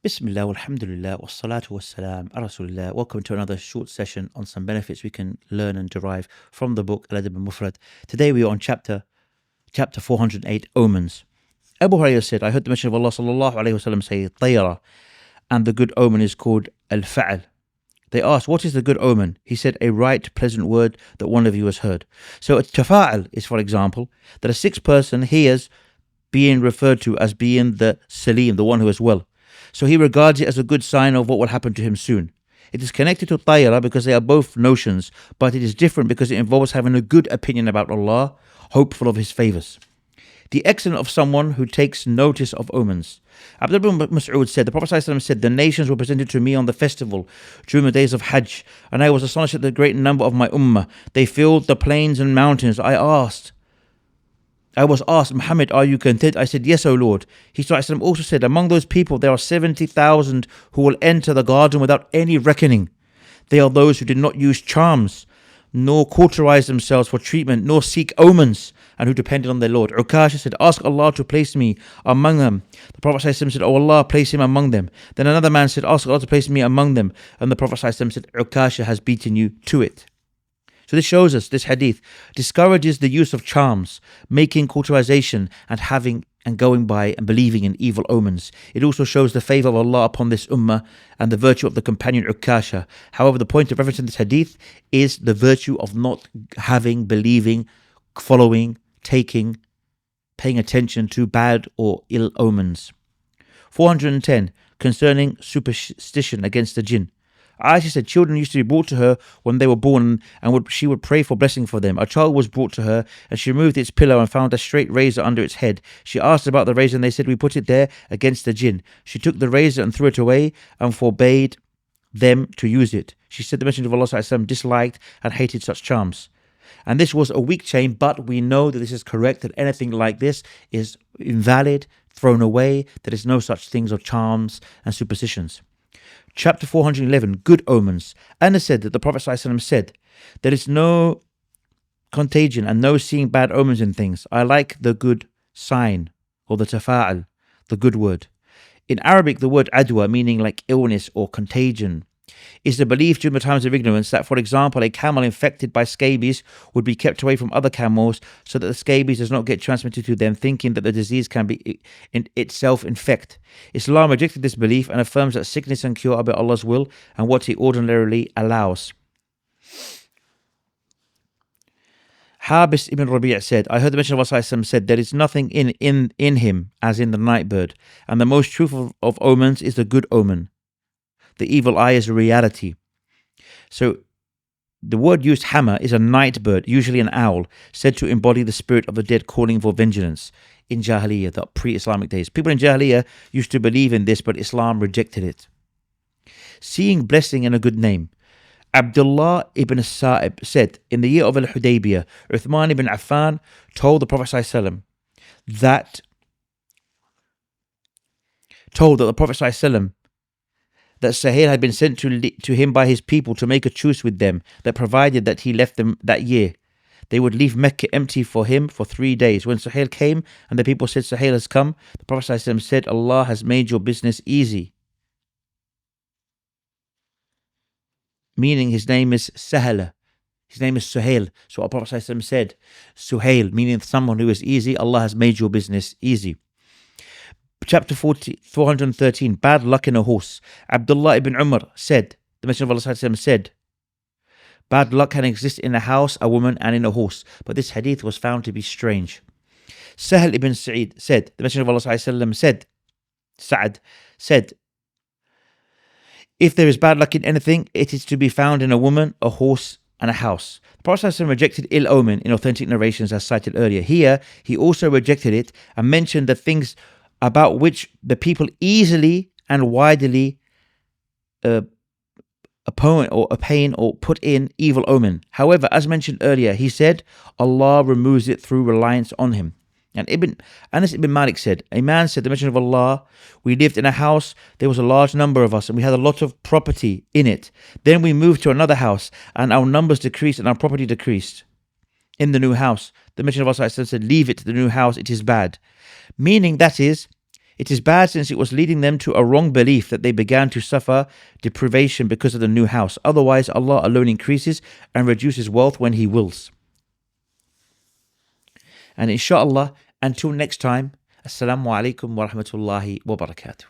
Bismillah, alhamdulillah, wassalatu wassalam, ala rasulillah. Welcome to another short session on some benefits we can learn and derive from the book Adab and Mufrad. Today we are on chapter 408, Omens. Abu Hurairah said, I heard the Messenger of Allah sallallahu alayhi wasallam say, Tayra, and the good omen is called al-fa'al. They asked, what is the good omen? He said, a right, pleasant word that one of you has heard. So a tafa'al is, for example, that a sick person hears being referred to as being the salim, the one who is well. So he regards it as a good sign of what will happen to him soon. It is connected to tayra because they are both notions, but it is different because it involves having a good opinion about Allah, hopeful of His favours. The excellence of someone who takes notice of omens. Abdullah ibn Mas'ud said, the Prophet ﷺ said, the nations were presented to me on the festival during the days of Hajj, and I was astonished at the great number of my ummah. They filled the plains and mountains. I was asked, Muhammad, are you content? I said, yes, O Lord. He also said, among those people there are 70,000 who will enter the garden without any reckoning. They are those who did not use charms, nor cauterize themselves for treatment, nor seek omens, and who depended on their Lord. Ukasha said, ask Allah to place me among them. The Prophet said, O Allah, place him among them. Then another man said, ask Allah to place me among them. And the Prophet said, Ukasha has beaten you to it. So this shows us, this hadith discourages the use of charms, making cauterization and going by and believing in evil omens. It also shows the favour of Allah upon this ummah and the virtue of the companion Ukasha. However, the point of reference in this hadith is the virtue of not having, believing, following, taking, paying attention to bad or ill omens. 410. Concerning superstition against the jinn. Aisha said children used to be brought to her when they were born, and she would pray for blessing for them. A child was brought to her, and she removed its pillow and found a straight razor under its head. She asked about the razor, and they said, we put it there against the jinn. She took the razor and threw it away and forbade them to use it. She said the Messenger of Allah ﷺ disliked and hated such charms. And this was a weak chain, but we know that this is correct, that anything like this is invalid, thrown away, there is no such things of charms and superstitions. Chapter 411, Good Omens. Anas said that the Prophet ﷺ said, there is no contagion and no seeing bad omens in things. I like the good sign, or the tafa'al, the good word. In Arabic, the word adwa, meaning like illness or contagion, is the belief during the times of ignorance that, for example, a camel infected by scabies would be kept away from other camels so that the scabies does not get transmitted to them, thinking that the disease can be in itself infect. Islam rejected this belief and affirms that sickness and cure are by Allah's will and what He ordinarily allows. Habis ibn Rabi' said, I heard the Messenger of Allah said, there is nothing in him as in the night bird, and the most truthful of omens is the good omen. The evil eye is a reality. So the word used, hama, is a night bird, usually an owl, said to embody the spirit of the dead calling for vengeance in Jahiliyyah, the pre-Islamic days. People in Jahiliyyah used to believe in this, but Islam rejected it. Seeing blessing and a good name. Abdullah ibn Sa'ib said, in the year of Al-Hudaybiyah, Uthman ibn Affan told the Prophet ﷺ that Suhail had been sent to him by his people to make a truce with them, that provided that he left them that year, they would leave Mecca empty for him for 3 days. When Suhail came and the people said, Suhail has come, the Prophet ﷺ said, Allah has made your business easy. Meaning his name is Sahla. His name is Suhail. So our Prophet ﷺ said, Suhail, meaning someone who is easy, Allah has made your business easy. Chapter 413, Bad Luck in a Horse. Abdullah ibn Umar said, the Messenger of Allah said, bad luck can exist in a house, a woman, and in a horse. But this hadith was found to be strange. Sahl ibn Sa'id said, the Messenger of Allah Sa'ad said, if there is bad luck in anything, it is to be found in a woman, a horse, and a house. The Prophet rejected ill omen in authentic narrations as cited earlier. Here, he also rejected it and mentioned the things about which the people easily and widely opponent or opine or put in evil omen. However, as mentioned earlier, he said Allah removes it through reliance on Him. And Anas ibn Malik said, a man said, the Messenger of Allah, we lived in a house, there was a large number of us, and we had a lot of property in it. Then we moved to another house, and our numbers decreased and our property decreased. In the new house, the Messenger of Allah said, leave it to the new house, it is bad. Meaning, that is, It is bad since it was leading them to a wrong belief that they began to suffer deprivation because of the new house. Otherwise, Allah alone increases and reduces wealth when He wills. And inshallah, until next time, Assalamu alaikum wa rahmatullahi wa barakatuh.